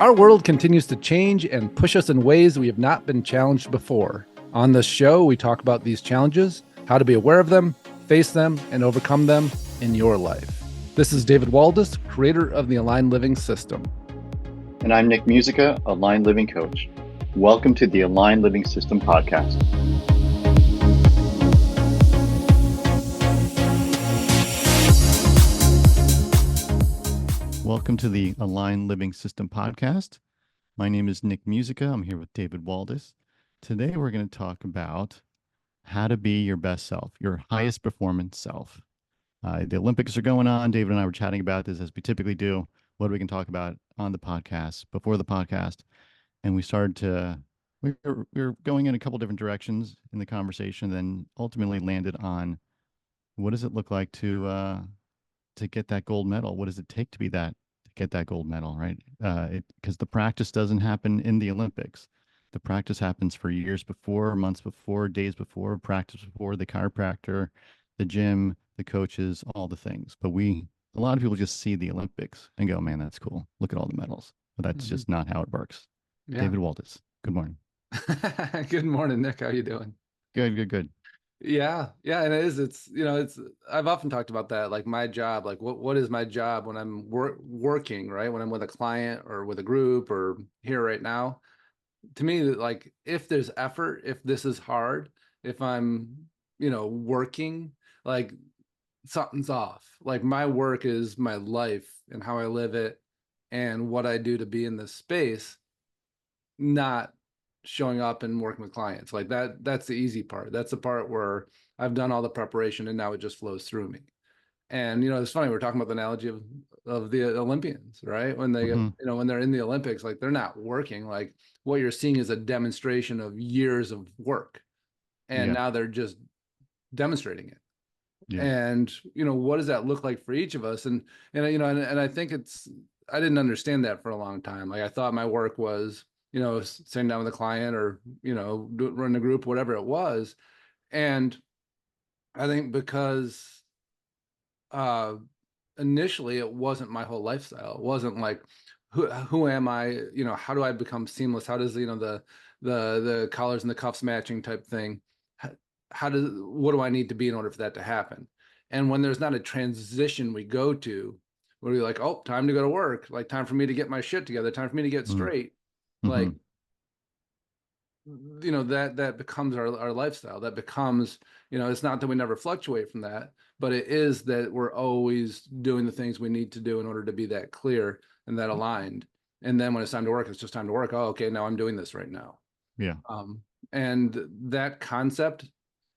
Our world continues to change and push us in ways we have not been challenged before. On this show, we talk about these challenges, how to be aware of them, face them, and overcome them in your life. This is David Waldas, creator of the Aligned Living System. And I'm Nick Musica, Aligned Living Coach. Welcome to the Aligned Living System podcast. Welcome to the Aligned Living System podcast. My name is Nick Musica. I'm here with David Waldas. Today we're going to talk about how to be your best self, your highest performance self. The Olympics are going on. David and I were chatting about this as we typically do. What we can talk about on the podcast, before the podcast. And we started to, we were going in a couple different directions in the conversation, then ultimately landed on what does it look like to get that gold medal? What does it take to get that gold medal, right? Because the practice doesn't happen in the Olympics. The practice happens for years before, months before, days before, practice before, the chiropractor, the gym, the coaches, all the things. But a lot of people just see the Olympics and go, man, that's cool. Look at all the medals. But that's just not how it works. Yeah. David Waldas, good morning. Good morning, Nick. How you doing? Good. Yeah. And I've often talked about that, like my job, like what is my job when I'm working, right? When I'm with a client or with a group or here right now. To me, like if there's effort, if this is hard, if I'm, working, like something's off. Like my work is my life and how I live it and what I do to be in this space, not showing up and working with clients. Like that's the easy part. That's the part where I've done all the preparation and now it just flows through me. And it's funny, we're talking about the analogy of the Olympians, right? When they when they're in the Olympics, like they're not working. Like what you're seeing is a demonstration of years of work. And now they're just demonstrating it. Yeah. And what does that look like for each of us? And I think I didn't understand that for a long time. Like I thought my work was sitting down with a client or, running a group, whatever it was. And I think because initially it wasn't my whole lifestyle. It wasn't like, who am I? How do I become seamless? How does, the collars and the cuffs matching type thing? What do I need to be in order for that to happen? And when there's not a transition we go to, where we're like, oh, time to go to work, like time for me to get my shit together, time for me to get straight. Like, that becomes our lifestyle. That becomes, it's not that we never fluctuate from that, but it is that we're always doing the things we need to do in order to be that clear and that aligned. And then when it's time to work, it's just time to work. Oh, okay, now I'm doing this right now. Yeah. And that concept,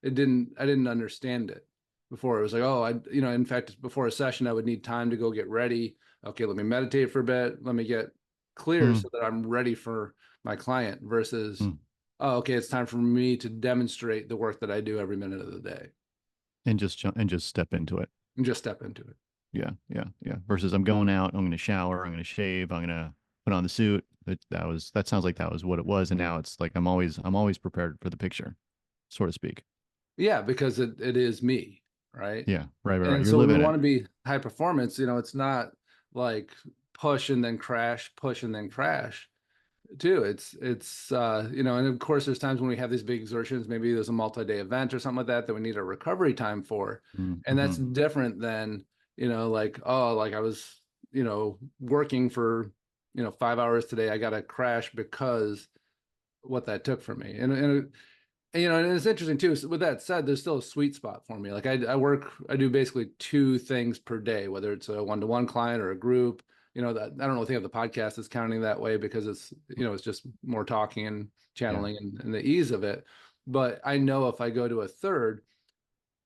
I didn't understand it before. It was like, in fact, before a session, I would need time to go get ready. Okay, let me meditate for a bit. Let me get clear so that I'm ready for my client versus, oh, okay, it's time for me to demonstrate the work that I do every minute of the day. And just step into it. Yeah. Versus I'm going out, I'm going to shower, I'm going to shave, I'm going to put on the suit. That sounds like that was what it was. And now it's like, I'm always prepared for the picture, so to speak. Yeah, because it is me. Right. Yeah. Right. And so we want to be high performance. It's not like push and then crash too. It's and of course there's times when we have these big exertions, maybe there's a multi-day event or something like that we need a recovery time for. And that's different than, like, oh, like I was, working for, 5 hours today. I got to crash because what that took from me. And it's interesting too. So with that said, there's still a sweet spot for me. Like I do basically 2 things per day, whether it's a one-to-one client or a group. That I don't know, think of the podcast is counting that way because it's, it's just more talking and channeling and the ease of it. But I know if I go to a third,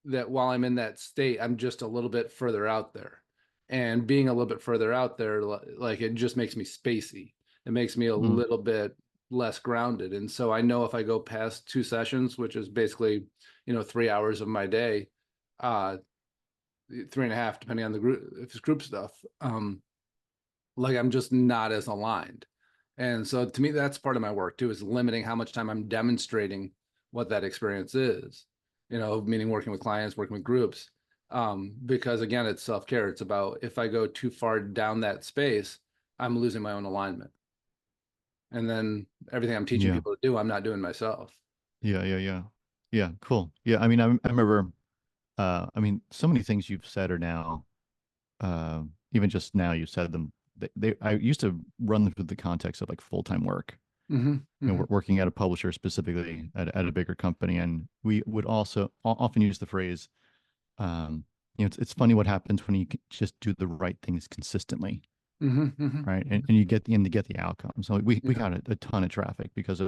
that while I'm in that state, I'm just a little bit further out there. And being a little bit further out there, like it just makes me spacey. It makes me a little bit less grounded. And so I know if I go past 2 sessions, which is basically, 3 hours of my day, 3.5, depending on the group, if it's group stuff, like I'm just not as aligned. And so to me, that's part of my work too, is limiting how much time I'm demonstrating what that experience is, meaning working with clients, working with groups. Because again, it's self-care. It's about, if I go too far down that space, I'm losing my own alignment. And then everything I'm teaching Yeah. people to do, I'm not doing myself. Yeah. Yeah. Yeah. Yeah. Cool. Yeah. I mean, I remember, I mean, so many things you've said are now, even just now you said them. I used to run them through the context of like full-time work. Hmm. You know, Hmm. we're working at a publisher specifically at a bigger company, and we would also often use the phrase, you know, it's funny what happens when you just do the right things consistently, Hmm. Hmm. right? And you get to get the outcome. So we Yeah. got a ton of traffic because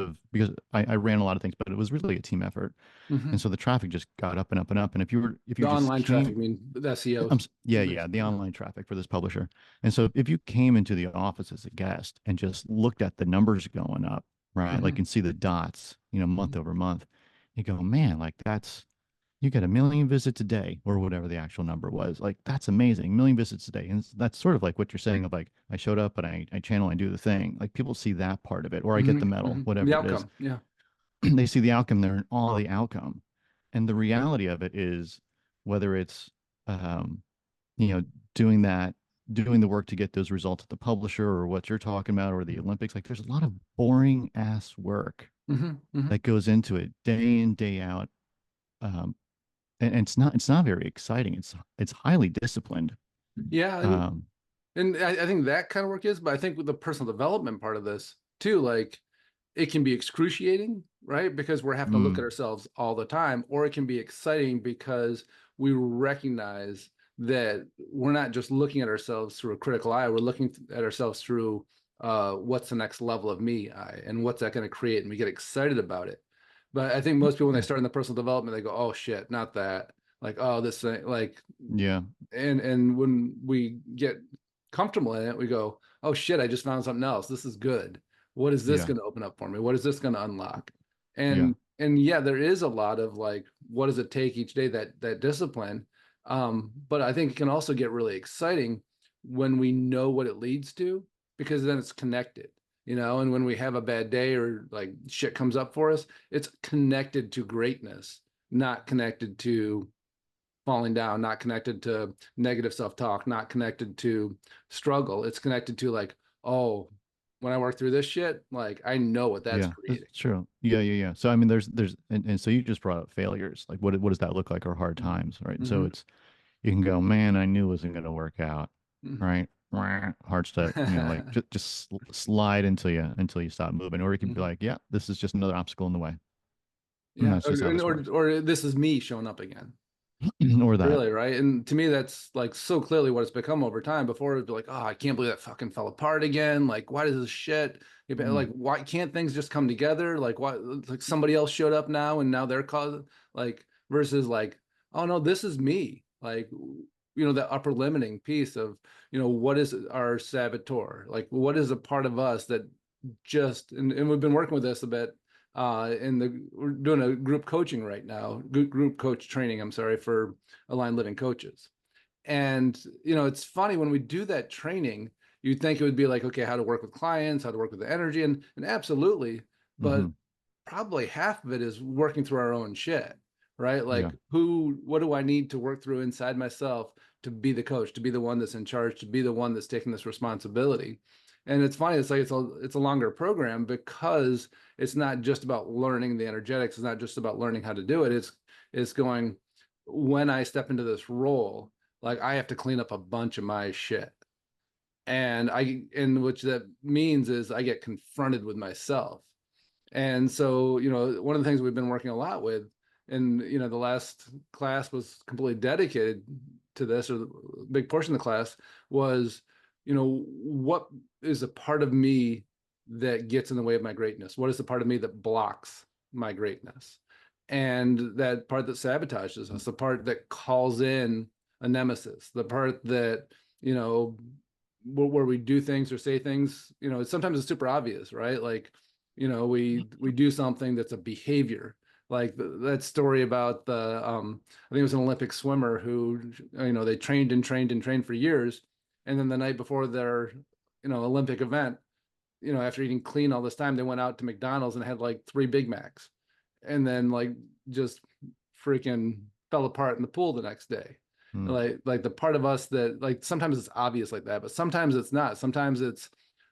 I ran a lot of things, but it was really a team effort. Hmm. And so the traffic just got up and up and up. And if you The just online came, traffic, I mean, the SEO. yeah, the online traffic for this publisher. And so if you came into the office as a guest and just looked at the numbers going up, right? Like Hmm. you can see the dots, you know, month over month, you go, man, like that's you get 1 million visits a day or whatever the actual number was. Like that's amazing. 1 million visits a day. And that's sort of like what you're saying of like I showed up and I channel, I do the thing. Like people see that part of it, or I get Hmm. the medal, Hmm. The whatever it is. outcome. Yeah. They see the outcome there and all the outcome. And the reality of it is whether it's um, you know, doing that, doing the work to get those results at the publisher or what you're talking about or the Olympics, like there's a lot of boring ass work Hmm. Hmm. that goes into it day in, day out. Um, and it's not very exciting. It's highly disciplined. Yeah. Um, And I think that kind of work is, but I think with the personal development part of this too, like it can be excruciating, right? Because we're having to look at mm, ourselves all the time, or it can be exciting because we recognize that we're not just looking at ourselves through a critical eye, we're looking at ourselves through what's the next level of me eye and what's that going to create, and we get excited about it. But I think most people when they yeah, start in the personal development, they go, "Oh shit, not that." Like, "Oh, this thing," like, yeah, and when we get comfortable in it, we go, "Oh shit, I just found something else. This is good. What is this yeah, going to open up for me? What is this going to unlock?" yeah, And yeah, there is a lot of like, what does it take each day, that discipline. But I think it can also get really exciting when we know what it leads to, because then it's connected, you know. And when we have a bad day or like shit comes up for us, it's connected to greatness, not connected to falling down, not connected to negative self-talk, not connected to struggle. It's connected to like, oh, when I work through this shit, like I know what that's yeah. That's creating. true. Yeah, yeah, yeah. So I mean, and so you just brought up failures. Like, what does that look like, or hard times, right? And so Mm-hmm. it's you can go, man, I knew it wasn't going to work out, Mm-hmm. right? Hard to, you know, like just slide until you stop moving, or you can be Mm-hmm. like, yeah, this is just another obstacle in the way, and Yeah, that's just how this works, or this is me showing up again. or that. Really, right? And to me, that's like so clearly what it's become over time. Before it'd be like, oh, I can't believe that fucking fell apart again. Like, why does this shit? Mm, Like, why can't things just come together? Like, why? Like somebody else showed up now, and now they're causing like versus like, oh no, this is me. Like, the upper limiting piece of, what is our saboteur? Like, what is a part of us that just and we've been working with this a bit we're doing a group coaching right now, group coach training, I'm sorry, for aligned living coaches. And it's funny when we do that training, you'd think it would be like, okay, how to work with clients, how to work with the energy, and absolutely, but hmm. probably half of it is working through our own shit, right? Yeah, Like, what do I need to work through inside myself to be the coach, to be the one that's in charge, to be the one that's taking this responsibility? And it's funny, it's like it's a longer program because it's not just about learning the energetics, it's not just about learning how to do it. It's going, when I step into this role, like I have to clean up a bunch of my shit. And which that means is I get confronted with myself. And so, one of the things we've been working a lot with, and the last class was completely dedicated to this, or the big portion of the class was, what is a part of me that gets in the way of my greatness? What is the part of me that blocks my greatness? And that part that sabotages us, the part that calls in a nemesis, the part that, you know, where we do things or say things, sometimes it's super obvious, right? Like, we do something that's a behavior, like that story about I think it was an Olympic swimmer who, they trained and trained and trained for years, and then the night before their, Olympic event, after eating clean all this time, they went out to McDonald's and had like 3 Big Macs, and then like just freaking fell apart in the pool the next day. mm, Like the part of us that, like, sometimes it's obvious like that, but sometimes it's not. Sometimes it's,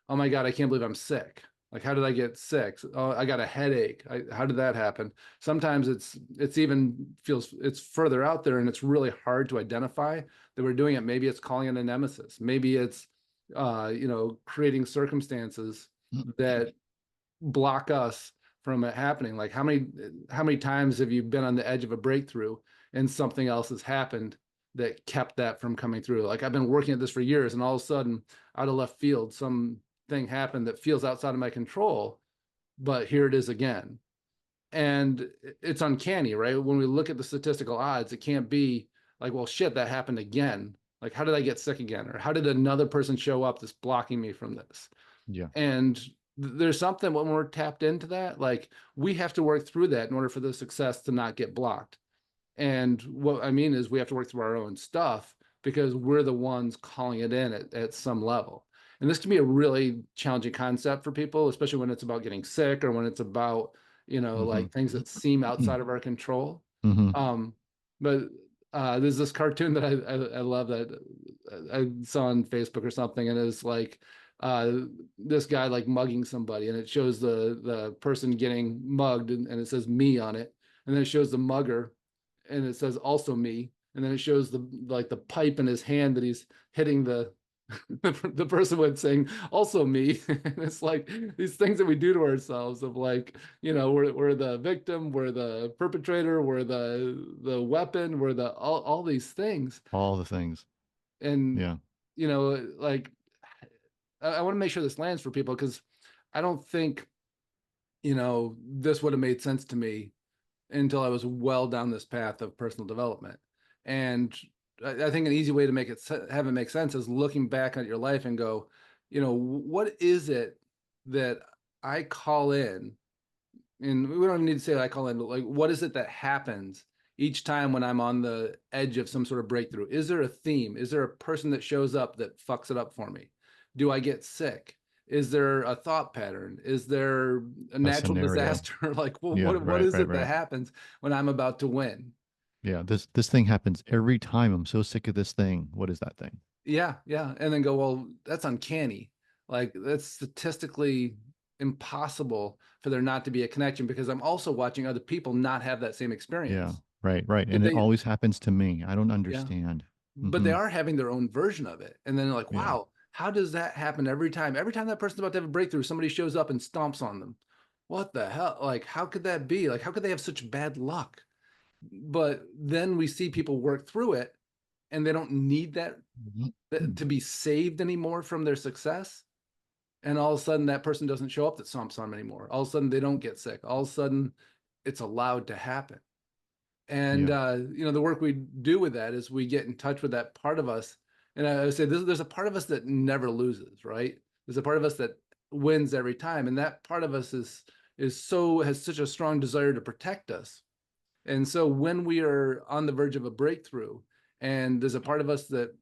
oh my God, I can't believe I'm sick. Like, how did I get sick? Oh, I got a headache. How did that happen? Sometimes it's even feels it's further out there, and it's really hard to identify that we're doing it. Maybe it's calling it a nemesis. Maybe it's creating circumstances that block us from it happening. Like, how many times have you been on the edge of a breakthrough and something else has happened that kept that from coming through? Like, I've been working at this for years, and all of a sudden, out of left field, something happened that feels outside of my control, but here it is again. And it's uncanny, right? When we look at the statistical odds, it can't be like, well, shit, that happened again. Like, how did I get sick again? Or how did another person show up that's blocking me from this? Yeah. And there's something when we're tapped into that, like, we have to work through that in order for the success to not get blocked. And what I mean is we have to work through our own stuff because we're the ones calling it in at some level. And this can be a really challenging concept for people, especially when it's about getting sick or when it's about, Mm-hmm. like things that seem outside of our control. Mm-hmm. Um, but there's this cartoon that I love that I saw on Facebook or something, and it's like uh, this guy like mugging somebody, and it shows the person getting mugged, and it says me on it, and then it shows the mugger, and it says also me, and then it shows the pipe in his hand that he's hitting the person with, saying also me. And it's like these things that we do to ourselves of like, we're the victim, we're the perpetrator, we're the weapon, we're the all these things. All the things. And Yeah. like, I want to make sure this lands for people, because I don't think this would have made sense to me until I was well down this path of personal development. And I think an easy way to have it make sense is looking back at your life and go, what is it that I call in? And we don't need to say that I call in, but like, what is it that happens each time when I'm on the edge of some sort of breakthrough? Is there a theme? Is there a person that shows up that fucks it up for me? Do I get sick? Is there a thought pattern? Is there a A natural scenario. disaster? Like, well, Yeah. what Right. is Right. it that Right. happens when I'm about to win? Yeah. This thing happens every time. I'm so sick of this thing. What is that thing? Yeah, yeah. And then go, well, that's uncanny. Like, that's statistically impossible for there not to be a connection, because I'm also watching other people not have that same Yeah. experience. Right. Right. But And it they, always happens to me. I don't yeah, understand. but they Mm-hmm. are having their own version of it. And then like, Yeah. wow, how does that happen every time? Every time that person's about to have a breakthrough, somebody shows up and stomps on them. What the hell? Like, how could that be? Like, how could they have such bad luck? But then we see people work through it, and they don't need that to be saved anymore from their success. And all of a sudden that person doesn't show up that stomps on them anymore. All of a sudden they don't get sick. All of a sudden it's allowed to happen. And Yeah. the work we do with that is we get in touch with that part of us. And I would say there's a part of us that never loses, right? There's a part of us that wins every time. And that part of us has such a strong desire to protect us. And so when we are on the verge of a breakthrough, and there's a part of us that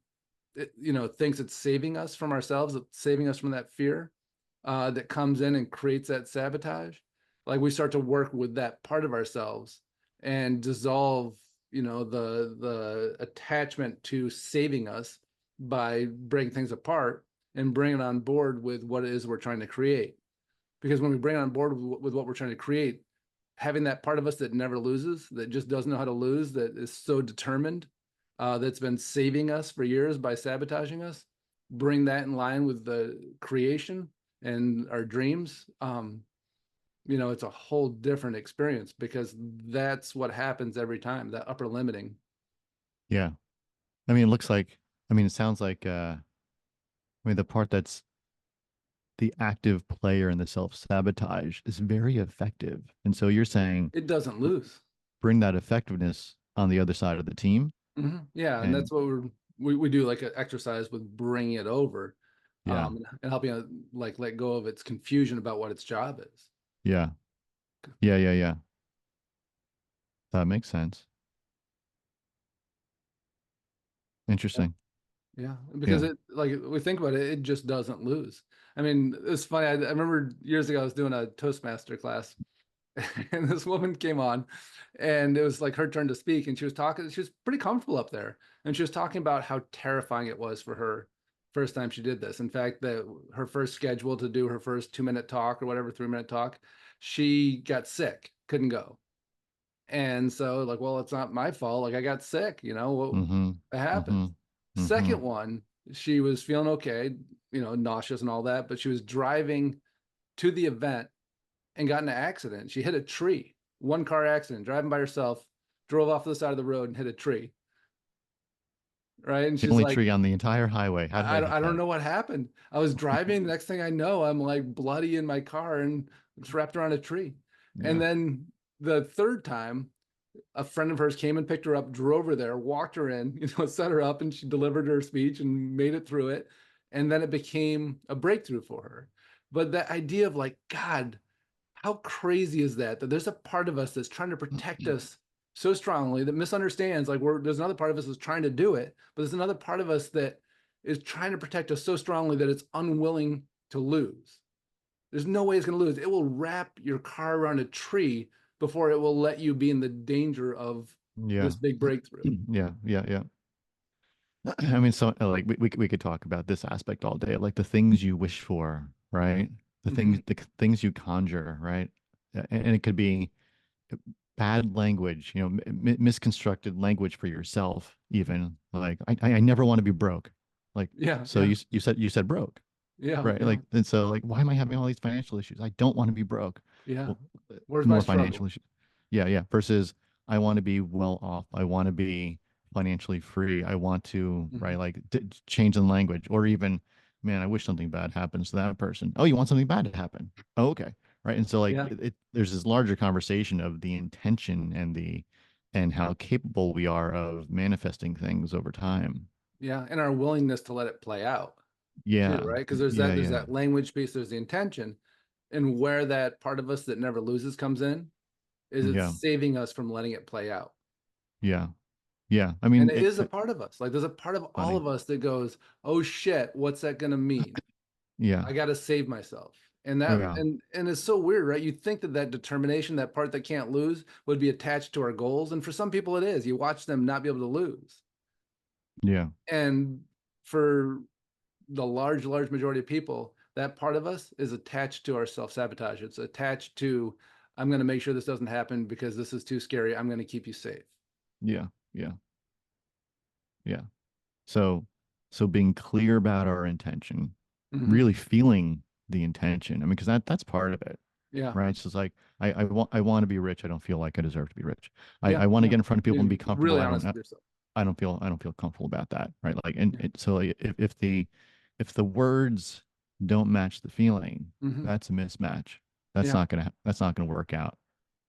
thinks it's saving us from ourselves, it's saving us from that fear, that comes in and creates that sabotage. Like, we start to work with that part of ourselves and dissolve, the attachment to saving us by breaking things apart and bring it on board with what it is we're trying to create. Because when we bring it on board with what we're trying to create, having that part of us that never loses, that just doesn't know how to lose, that is so determined, that's been saving us for years by sabotaging us, bring that in line with the creation and our dreams. It's a whole different experience, because that's what happens every time, that upper limiting. Yeah. I mean, it looks like, I mean, it sounds like, I mean, the part that's the active player in the self-sabotage is very effective. And so you're saying It doesn't lose. bring that effectiveness on the other side of the team. Yeah, and And that's what we do, like an exercise with bringing it over, yeah, and helping it like let go of its confusion about what its job is. yeah, yeah. That makes sense. Interesting. Yeah, Yeah. because it, like, we think about it, it just doesn't lose. I mean, it's funny. I remember years ago I was doing a Toastmaster class, and this woman came on, and it was like her turn to speak, and she was talking. She was pretty comfortable up there, and she was talking about how terrifying it was for her first time she did this. In fact, her first schedule to do her first 2-minute talk or whatever, 3-minute talk, she got sick, couldn't go. And so like, well, it's not my fault. Like I got sick, what Mm-hmm. it happens. Mm-hmm. Mm-hmm. Second one, she was feeling okay, nauseous and all that, but she was driving to the event and got in an accident. She hit a tree, one car accident, driving by herself, drove off the side of the road and hit a tree. Right. And The she's only like, tree on the entire highway. How did I hit I don't that? know what happened. I was driving. The next thing I know, I'm like bloody in my car and it's wrapped around a tree. And Yeah. then the third time, a friend of hers came and picked her up, drove her there, walked her in, set her up, and she delivered her speech and made it through it. And then it became a breakthrough for her. But that idea of like, God, how crazy is that? That there's a part of us that's trying to protect us so strongly that misunderstands, like there's another part of us that's trying to do it, but there's another part of us that is trying to protect us so strongly that it's unwilling to lose. There's no way it's going to lose. It will wrap your car around a tree before it will let you be in the danger of Yeah. this big breakthrough. Yeah. Yeah. Yeah. I mean, so like we could talk about this aspect all day, like the things you wish for, right? Mhm. The things you conjure, right? And it could be bad language, misconstructed language for yourself, even like I never want to be broke, like Yeah, so yeah, you said broke, yeah, right? yeah, Like and so like why am I having all these financial issues? I don't want to be broke. yeah. Well, Where's my more financial struggle? issues. Yeah, yeah. Versus I want to be well off. I want to be financially free. I want to, right, Mhm. like change the language or even, man, I wish something bad happens to that person. Oh, you want something bad to happen. Oh, okay. Right. And so like Yeah, there's this larger conversation of the intention and how capable we are of manifesting things over time. yeah. And our willingness to let it play out too, Yeah. right? Because Yeah. there's Yeah. that language piece, there's the intention, and where that part of us that never loses comes in is it's Yeah. saving us from letting it play out. Yeah. Yeah. I And mean, it is a part of us. Like there's a part of all funny. of us that goes, "Oh shit, what's that going to mean? Yeah. I got to save myself." And Oh, that yeah. and it's so weird, right? You think that that determination, that part that can't lose, would be attached to our goals, and for some people it is. You watch them not be able to lose. Yeah. And for the large majority of people, that part of us is attached to our self-sabotage. It's attached to, I'm going to make sure this doesn't happen because this is too scary. I'm going to keep you safe. Yeah. Yeah. Yeah. So, so being clear about our intention, Hmm. really feeling the intention. I mean, because that's part of it, Yeah. right? So it's like I want to be rich. I don't feel like I deserve to be rich. Yeah. I want to Yeah. get in front of people and Being be comfortable. really honest with yourself. I don't feel comfortable about that, right? Like, and Yeah. so like, if the words don't match the feeling, Hmm. that's a mismatch. Yeah. That's not gonna work out.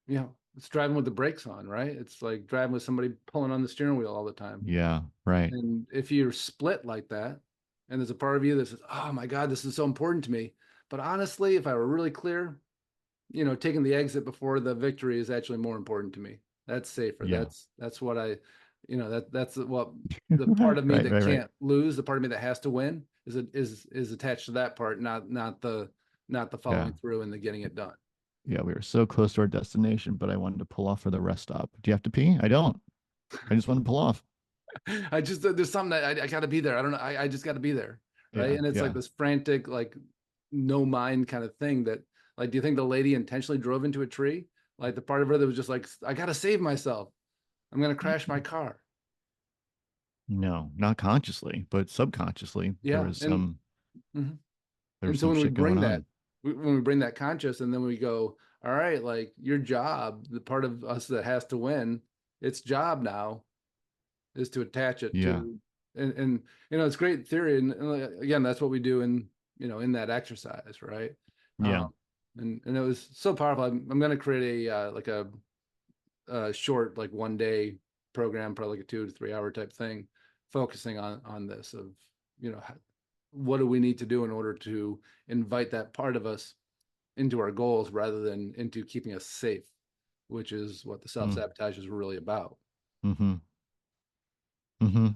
Yeah. It's driving with the brakes on, right? It's like driving with somebody pulling on the steering wheel all the time. Yeah. Right. And if you're split like that, and there's a part of you that says, oh my God, this is so important to me. But honestly, if I were really clear, taking the exit before the victory is actually more important to me. That's safer. Yeah. That's what that's what the part Right. of me Right. that Right. Right. can't lose, the part of me that has to win is attached to that part, not the Yeah. following through and the getting it done. Yeah, we were so close to our destination, but I wanted to pull off for the rest stop. Do you have to pee? I don't. I just want to pull off. I just there's something that I got to be there. I don't know. I just got to be there, right? Yeah, And it's like yeah. this frantic, like no mind kind of thing. That like, do you think the lady intentionally drove into a tree? Like the part of her that was just like, I got to save myself. I'm gonna crash my car. No, not consciously, but subconsciously, Yeah, mhm. there was And so some when we shit going bring that, on. when we bring that conscious, and then we go, all right, like your job, the part of us that has to win, its job now is to attach it Yeah, to, and it's great theory, and like, again, that's what we do in in that exercise, right? yeah. Um, and it was so powerful. I'm going to create like a short, like 1 day program, probably like a 2 to 3 hour type thing, focusing on this of what do we need to do in order to invite that part of us into our goals rather than into keeping us safe, which is what the Mm, self-sabotage is really about. mm-hmm, mm-hmm.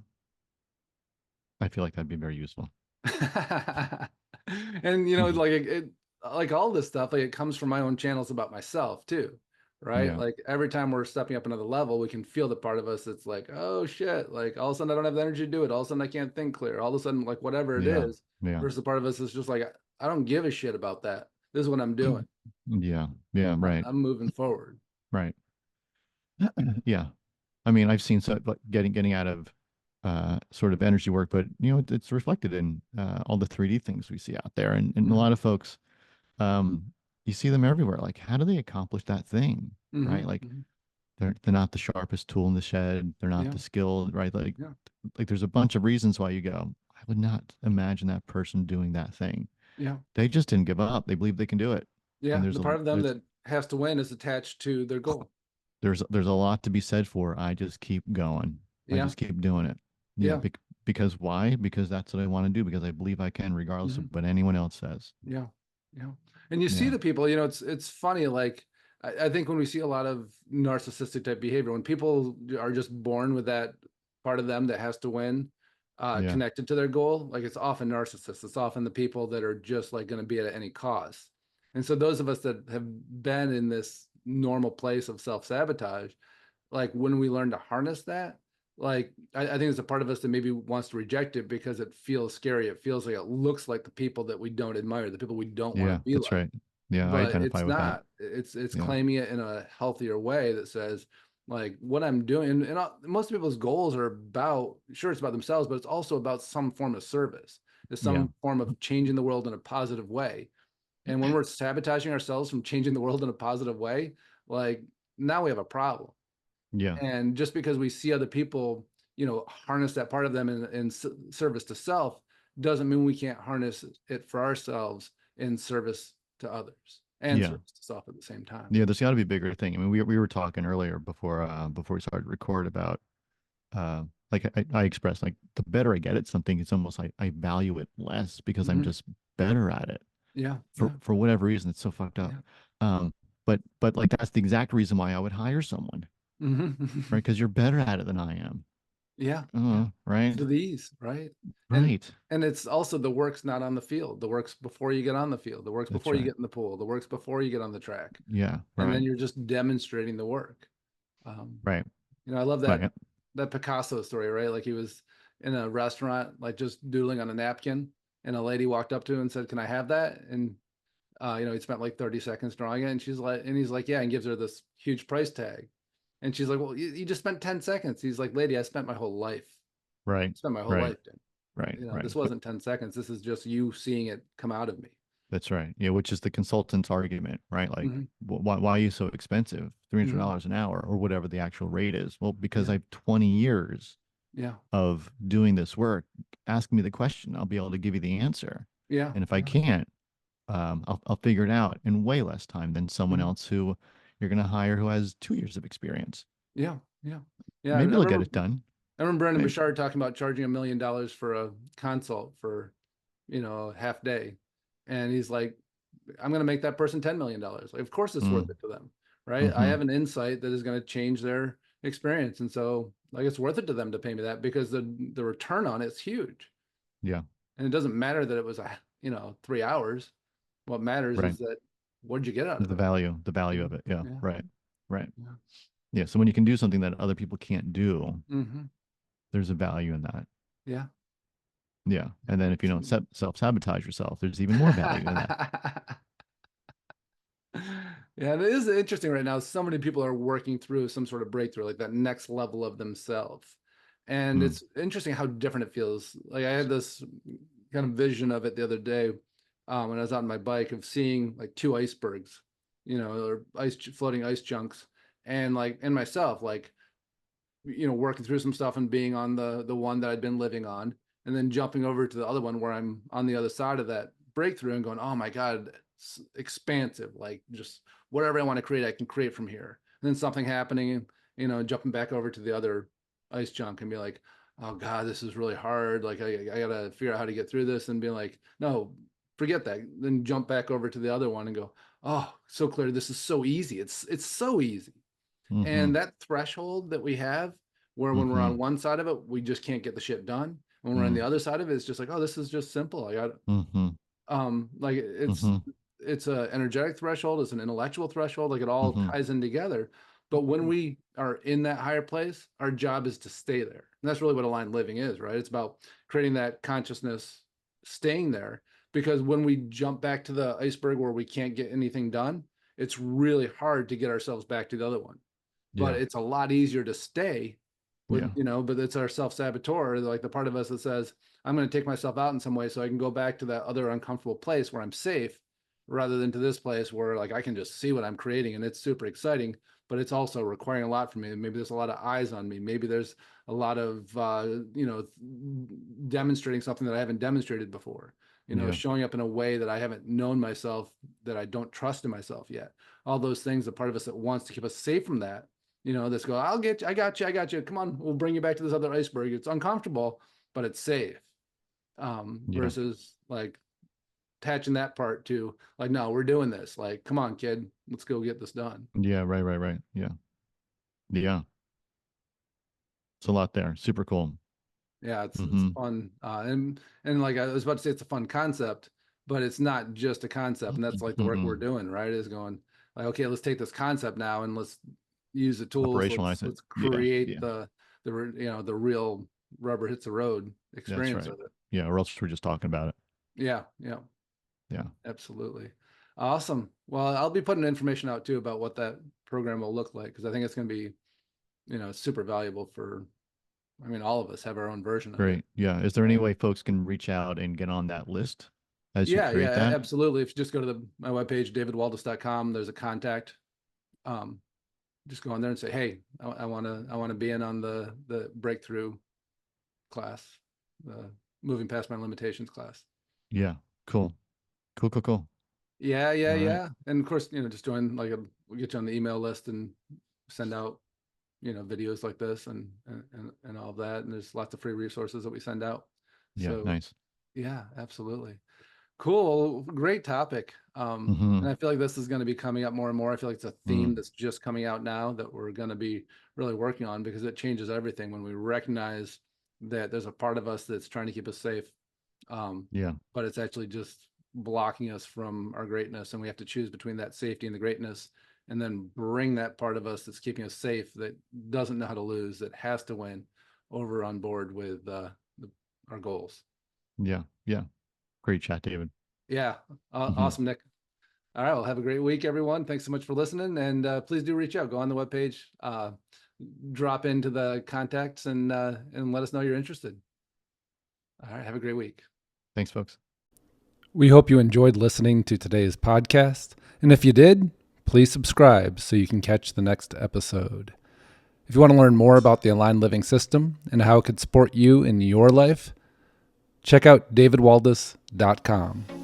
I feel like that'd be very useful. And Mhm. like like all this stuff, like it comes from my own channels about myself too, right? Yeah. Like every time we're stepping up another level, we can feel the part of us that's like, oh shit, like all of a sudden I don't have the energy to do it. All of a sudden I can't think clear. All of a sudden, like whatever it Yeah. is, Yeah. versus the part of us is just like, I don't give a shit about that. This is what I'm doing. Yeah. Yeah. Right. I'm moving forward. Right. Yeah. I mean, I've seen so like getting out of sort of energy work, but you know, it's reflected in all the 3D things we see out there. And a Mm-hmm. lot of folks, um, you see them everywhere. Like, how do they accomplish that thing? Mm-hmm. Right? Like Mm-hmm. they're not the sharpest tool in the shed. They're not Yeah. the skilled, right? Yeah. Like there's a bunch of reasons why you go, I would not imagine that person doing that thing. Yeah. They just didn't give up. They believe they can do it. And Yeah. The part of them that has to win is attached to their goal. there's a lot to be said for I just keep going. I Yeah. just keep doing it. Yeah, Yeah. because why? Because that's what I want to do because I believe I can regardless Mm-hmm. of what anyone else says. Yeah. Yeah. And you see Yeah. the people, it's funny, like I think when we see a lot of narcissistic type behavior, when people are just born with that part of them that has to win, Yeah. connected to their goal, like it's often narcissists. It's often the people that are just like going to be at any cost. And so those of us that have been in this normal place of self-sabotage, like when we learn to harness that, like I think it's a part of us that maybe wants to reject it because it feels scary. It feels like it looks like the people that we don't admire, the people we don't want to Yeah, be that's like. right. Yeah, I But identify it's with that. not. It's Yeah. claiming it in a healthier way that says, like, what I'm doing, and most people's goals are about, sure, it's about themselves, but it's also about some form of service. It's Yeah. some form of changing the world in a positive way. And when we're sabotaging ourselves from changing the world in a positive way, like now we have a problem. Yeah. And just because we see other people, harness that part of them in service to self, doesn't mean we can't harness it for ourselves in service to others and Yeah. service to self at the same time. Yeah, there's got to be a bigger thing. I mean, we were talking earlier before we started to record about uh like I expressed like the better I get at something, it's almost like I value it less because I'm Mm-hmm. just better at it. Yeah, For yeah, whatever reason, it's so fucked up. yeah. But like that's the exact reason why I would hire someone, Mm-hmm. right? Because you're better at it than I am. Yeah, yeah. Right? For these, right? And Right. and it's also the work's not on the field. The work's before you get on the field. The work's That's before you right. get in the pool. The work's before you get on the track. Yeah, And then right. you're just demonstrating the work. Um, Right. I love Right. that Picasso story, right? Like he was in a restaurant, like just doodling on a napkin, and a lady walked up to him and said, "Can I have that?" And he spent like 30 seconds drawing it, and he's like, "Yeah," and gives her this huge price tag, and she's like, "Well, you just spent 10 seconds." He's like, "Lady, I spent my whole life. Right. I spent my whole Right. life, dude. Right. Right. This wasn't 10 seconds. This is just you seeing it come out of me." That's right. Yeah, which is the consultant's argument, right? Like, Hmm. why are you so expensive? $300 Hmm. an hour or whatever the actual rate is. Well, because Yeah, I have 20 years yeah, of doing this work. Ask me the question. I'll be able to give you the answer. yeah, And if I yeah. can't, I'll figure it out in way less time than someone Mhm. else who you're going to hire who has 2 years of experience. Yeah, yeah, yeah. I Maybe they'll get remember it done. I remember Brandon Maybe. Bouchard talking about charging $1 million for a consult for, a half day. And he's like, I'm going to make that person $10 million. Like, of course it's worth Mm, it to them, right? I hmm. have an insight that is going to change their experience. And so like it's worth it to them to pay me that because the return on it's huge. Yeah. And it doesn't matter that it was 3 hours. What matters Right. is that what did you get out of it? The value Yeah, of it. Yeah. yeah, Right. Right. yeah. Yeah. So when you can do something that other people can't do, Mm-hmm. there's a value in that. Yeah. Yeah. Yeah, And then if you don't absolutely. self-sabotage yourself, there's even more value in that. Yeah, it is interesting right now. So many people are working through some sort of breakthrough, like that next level of themselves. And Mm, it's interesting how different it feels. Like I had this kind of vision of it the other day when I was out on my bike of seeing like two icebergs, or floating ice chunks, and like in myself, like working through some stuff and being on the one that I'd been living on, and then jumping over to the other one where I'm on the other side of that breakthrough and going, oh my God, it's expansive, like just whatever I want to create, I can create from here. And then something happening, and jumping back over to the other ice chunk and be like, oh God, this is really hard. Like I gotta figure out how to get through this, and be like, no, forget that. Then jump back over to the other one and go, oh, so clear. This is so easy. It's so easy. mm-hmm. And that threshold that we have, where when we're Mm-hmm. on one side of it, we just can't get the shit done. When we're on the Mm, other side of it, it's just like, oh, this is just simple. I got mm-hmm. like it's Mm-hmm. it's an energetic threshold, it's an intellectual threshold, like it all ties in together. But when we are in that higher place, our job is to stay there. And that's really what aligned living is, right? It's about creating that consciousness, staying there. Because when we jump back to the iceberg where we can't get anything done, it's really hard to get ourselves back to the other one. But it's a lot easier to stay with, but it's our self-saboteur, like the part of us that says, I'm going to take myself out in some way so I can go back to that other uncomfortable place where I'm safe, rather than to this place where like I can just see what I'm creating and it's super exciting, but it's also requiring a lot from me. Maybe there's a lot of eyes on me. Maybe there's a lot of, demonstrating something that I haven't demonstrated before, showing up in a way that I haven't known myself, that I don't trust in myself yet. All those things, the part of us that wants to keep us safe from that, let's go, I got you. Come on, we'll bring you back to this other iceberg. It's uncomfortable, but it's safe. Versus like attaching that part to like, no, we're doing this. Like, come on, kid, let's go get this done. Yeah. Right. Yeah. It's a lot there. Super cool. Yeah. It's fun. And like I was about to say, it's a fun concept, but it's not just a concept. And that's like the work we're doing, right? Is going like, okay, let's take this concept now and let's use the tools. Operationalize Let's create the real rubber hits the road experience with it. Yeah. Or else we're just talking about it. Yeah. Absolutely. Awesome. Well, I'll be putting information out too about what that program will look like, because I think it's going to be, super valuable for, all of us have our own version of it. Great. Yeah. Is there any way folks can reach out and get on that list as you create that? Absolutely. If you just go to my webpage, davidwaldas.com, there's a contact. Just go on there and say, hey, I want to be in on the breakthrough class, the moving past my limitations class. Yeah. Cool. Yeah. And of course, just join, like we'll get you on the email list and send out, videos like this and all of that. And there's lots of free resources that we send out. Yeah. So, nice. Yeah, absolutely. Cool. Great topic. And I feel like this is going to be coming up more and more. I feel like it's a theme that's just coming out now that we're going to be really working on, because it changes everything when we recognize that there's a part of us that's trying to keep us safe. But it's actually just blocking us from our greatness, and we have to choose between that safety and the greatness, and then bring that part of us that's keeping us safe, that doesn't know how to lose, that has to win, over on board with our goals. Yeah. Great chat, David. Yeah. Awesome, Nick. All right. Well, have a great week, everyone. Thanks so much for listening. And please do reach out. Go on the webpage, drop into the contacts, and let us know you're interested. All right. Have a great week. Thanks, folks. We hope you enjoyed listening to today's podcast. And if you did, please subscribe so you can catch the next episode. If you want to learn more about the Aligned Living System and how it could support you in your life, check out davidwaldas.com.